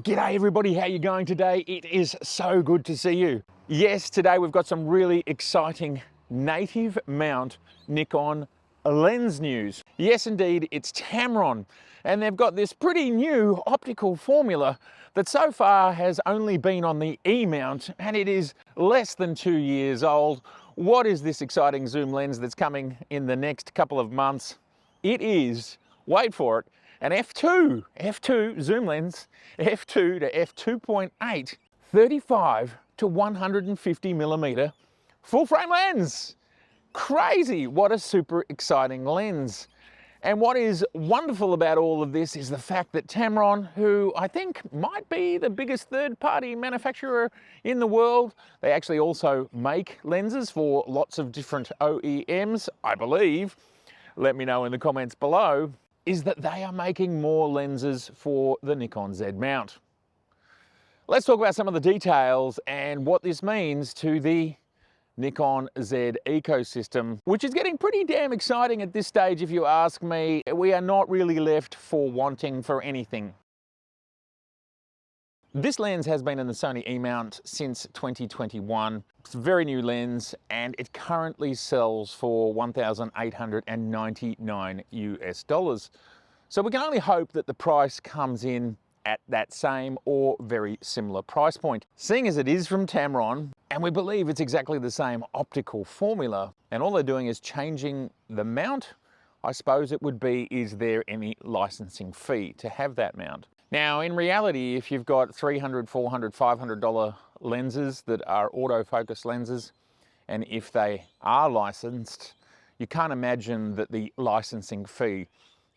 G'day everybody, how you going today? It is so good to see you. Yes, today we've got some really exciting native mount Nikon lens news. Yes indeed, it's Tamron, and they've got this pretty new optical formula that so far has only been on the E mount, and it is less than 2 years old. What is this exciting zoom lens that's coming in the next couple of months? It is, wait for it, an f2 zoom lens, f2 to f2.8, 35 to 150 millimeter full frame lens. Crazy, what a super exciting lens. And what is wonderful about all of this is the fact that Tamron, who I think might be the biggest third-party manufacturer in the world, they actually also make lenses for lots of different OEMs, I believe. Let me know in the comments below. Is that they are making more lenses for the Nikon Z mount. Let's talk about some of the details and what this means to the Nikon Z ecosystem, which is getting pretty damn exciting at this stage if you ask me. We are not really left for wanting for anything. This lens has been in the Sony E mount since 2021. It's a very new lens and it currently sells for $1,899 US. So we can only hope that the price comes in at that same or very similar price point. Seeing as it is from Tamron, and we believe it's exactly the same optical formula, and all they're doing is changing the mount, I suppose it would be, is there any licensing fee to have that mount? Now, in reality, if you've got $300, $400, $500 lenses that are autofocus lenses, and if they are licensed, you can't imagine that the licensing fee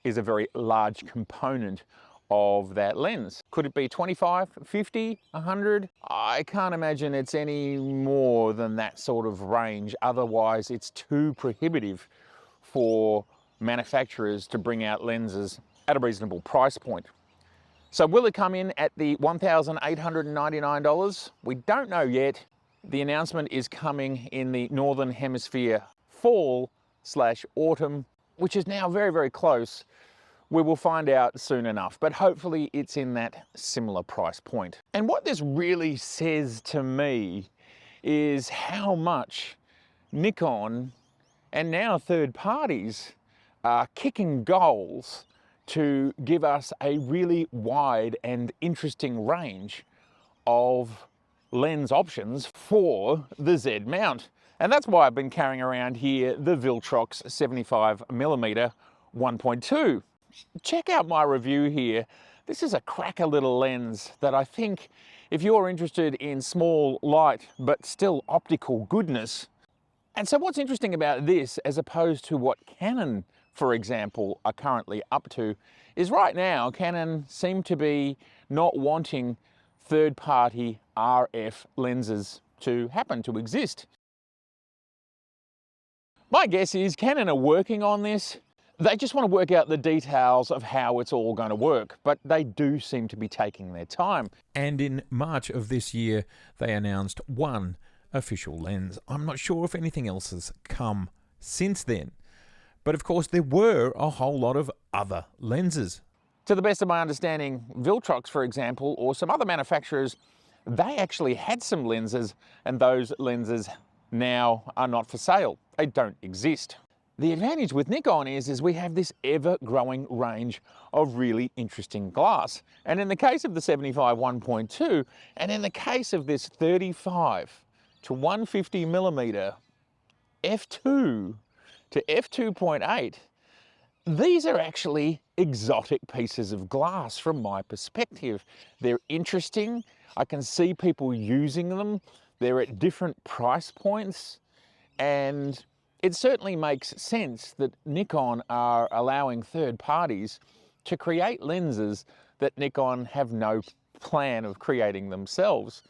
is a very large component of that lens. Could it be 25, 50, 100? I can't imagine it's any more than that sort of range. Otherwise, it's too prohibitive for manufacturers to bring out lenses at a reasonable price point. So will it come in at the $1,899? We don't know yet. The announcement is coming in the Northern Hemisphere fall/autumn, which is now very, very close. We will find out soon enough, but hopefully it's in that similar price point. And what this really says to me is how much Nikon and now third parties are kicking goals to give us a really wide and interesting range of lens options for the Z mount. And that's why I've been carrying around here the Viltrox 75mm 1.2. Check out my review here. This is a cracker little lens that I think if you're interested in small, light, but still optical goodness. And so what's interesting about this, as opposed to what Canon, for example, are currently up to, is right now Canon seem to be not wanting third-party RF lenses to happen, to exist. My guess is Canon are working on this. They just want to work out the details of how it's all going to work, but they do seem to be taking their time. And in March of this year, they announced one official lens. I'm not sure if anything else has come since then. But of course, there were a whole lot of other lenses. To the best of my understanding, Viltrox, for example, or some other manufacturers, they actually had some lenses, and those lenses now are not for sale. They don't exist. The advantage with Nikon is we have this ever-growing range of really interesting glass. And in the case of the 75 1.2, and in the case of this 35 to 150 millimeter f2 to f2.8, these are actually exotic pieces of glass from my perspective. They're interesting. I can see people using them. They're at different price points, and it certainly makes sense that Nikon are allowing third parties to create lenses that Nikon have no plan of creating themselves.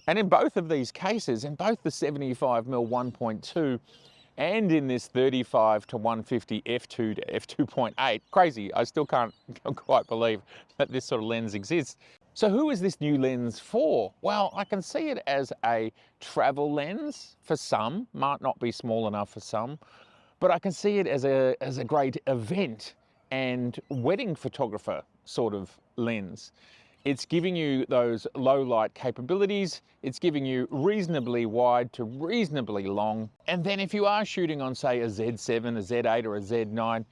And in both of these cases, in both the 75mm 1.2 and in this 35 to 150 f2 to f2.8, crazy, I still can't quite believe that this sort of lens exists. So who is this new lens for? Well, I can see it as a travel lens for some, might not be small enough for some, but I can see it as a great event and wedding photographer sort of lens. It's giving you those low light capabilities. It's giving you reasonably wide to reasonably long. And then if you are shooting on, say, a Z7, a Z8 or a Z9,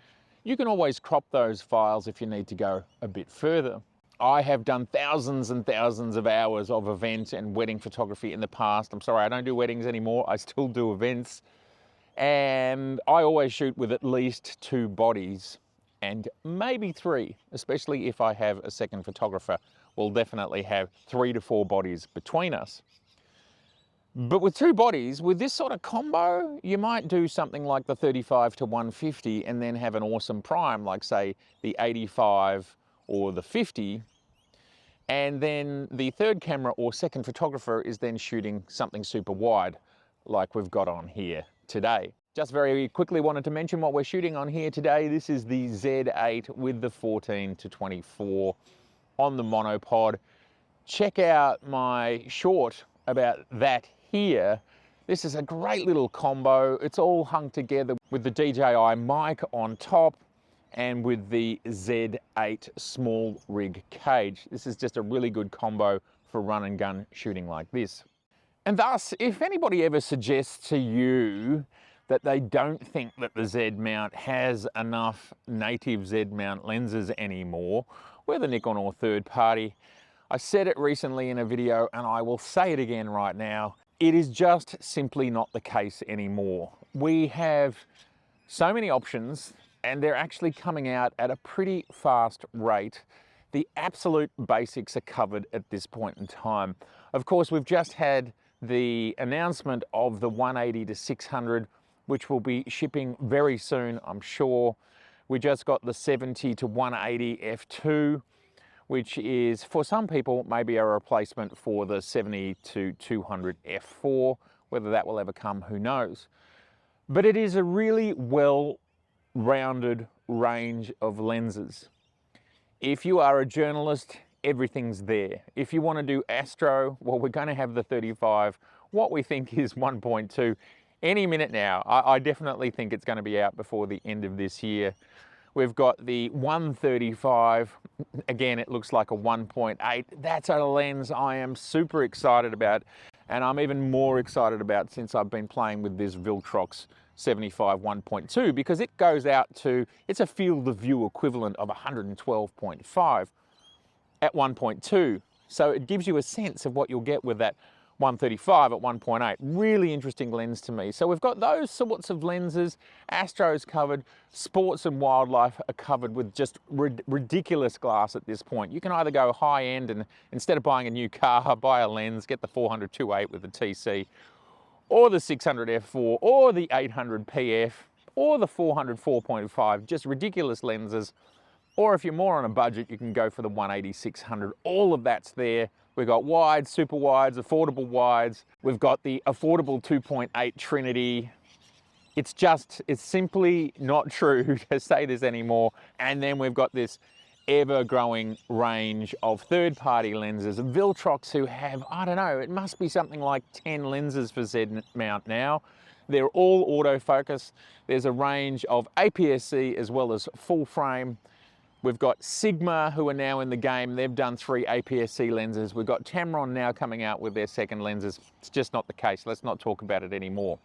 you can always crop those files if you need to go a bit further. I have done thousands and thousands of hours of event and wedding photography in the past. I'm sorry, I don't do weddings anymore. I still do events. And I always shoot with at least 2 bodies and maybe 3, especially if I have a second photographer. We'll definitely have 3 to 4 bodies between us. But with 2 bodies, with this sort of combo, you might do something like the 35 to 150 and then have an awesome prime, like say the 85 or the 50. And then the third camera or second photographer is then shooting something super wide, like we've got on here today. Just very quickly wanted to mention what we're shooting on here today. This is the Z8 with the 14 to 24 on the monopod. Check out my short about that here. This is a great little combo. It's all hung together with the DJI mic on top and with the Z8 small rig cage. This is just a really good combo for run and gun shooting like this. And thus, if anybody ever suggests to you that they don't think that the Z mount has enough native Z mount lenses anymore, whether Nikon or third party, I said it recently in a video and I will say it again right now, it is just simply not the case anymore. We have so many options and they're actually coming out at a pretty fast rate. The absolute basics are covered at this point in time. Of course, we've just had the announcement of the 180 to 600, which will be shipping very soon, I'm sure. We just got the 70 to 180 f2, which is, for some people, maybe a replacement for the 70 to 200 f4. Whether that will ever come, who knows. But it is a really well-rounded range of lenses. If you are a journalist, everything's there. If you want to do astro, well, we're going to have the 35, what we think is 1.2 any minute now. I definitely think it's going to be out before the end of this year. We've got the 135. Again, it looks like a 1.8. That's a lens I am super excited about, and I'm even more excited about since I've been playing with this Viltrox 75 1.2, because it goes out to, it's a field of view equivalent of 112.5 at 1.2. So it gives you a sense of what you'll get with that 135 at 1.8. Really interesting lens to me. So we've got those sorts of lenses. Astro's covered. Sports and wildlife are covered with just ridiculous glass at this point. You can either go high end and instead of buying a new car, buy a lens, get the 400 2.8 with the TC, or the 600 f4, or the 800 PF, or the 400 4.5. Just ridiculous lenses. Or if you're more on a budget, you can go for the 180 600. All of that's there. We've got wides, super wides, affordable wides. We've got the affordable 2.8 Trinity. It's simply not true to say this anymore. And then we've got this ever-growing range of third-party lenses. Viltrox, who have, I don't know, it must be something like 10 lenses for Z mount now. They're all autofocus. There's a range of APS-C as well as full frame. We've got Sigma, who are now in the game. They've done 3 APS-C lenses. We've got Tamron now coming out with their second lenses. It's just not the case. Let's not talk about it anymore.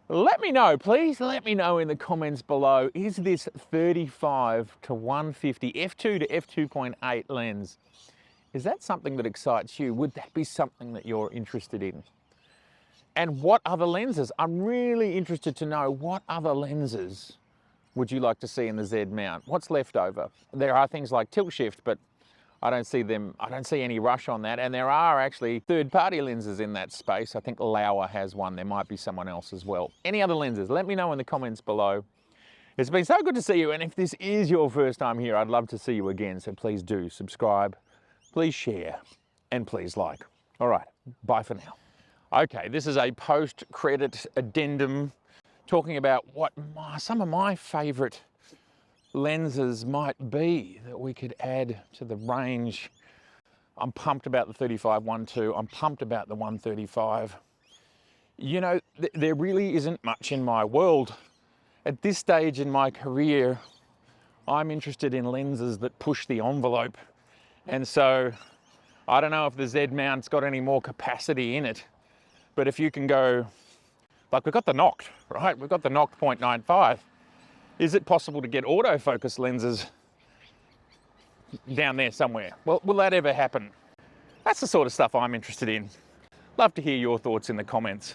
Let me know, please. Let me know in the comments below. Is this 35 to 150 f2 to f2.8 lens, is that something that excites you? Would that be something that you're interested in? And what other lenses? I'm really interested to know what other lenses would you like to see in the Z mount? What's left over? There are things like tilt shift, but I don't see any rush on that. And there are actually third-party lenses in that space. I think Lauer has one. There might be someone else as well. Any other lenses? Let me know in the comments below. It's been so good to see you. And if this is your first time here, I'd love to see you again. So please do subscribe, please share, and please like. All right, bye for now. Okay, this is a post-credit addendum talking about what some of my favorite lenses might be that we could add to the range. I'm pumped about the 35 1.2. I'm pumped about the 135. You know, there really isn't much in my world. At this stage in my career, I'm interested in lenses that push the envelope And so I don't know if the Z mount's got any more capacity in it, but if you can go, like we've got the Noct, right? We've got the Noct 0.95. Is it possible to get autofocus lenses down there somewhere? Well, will that ever happen? That's the sort of stuff I'm interested in. Love to hear your thoughts in the comments.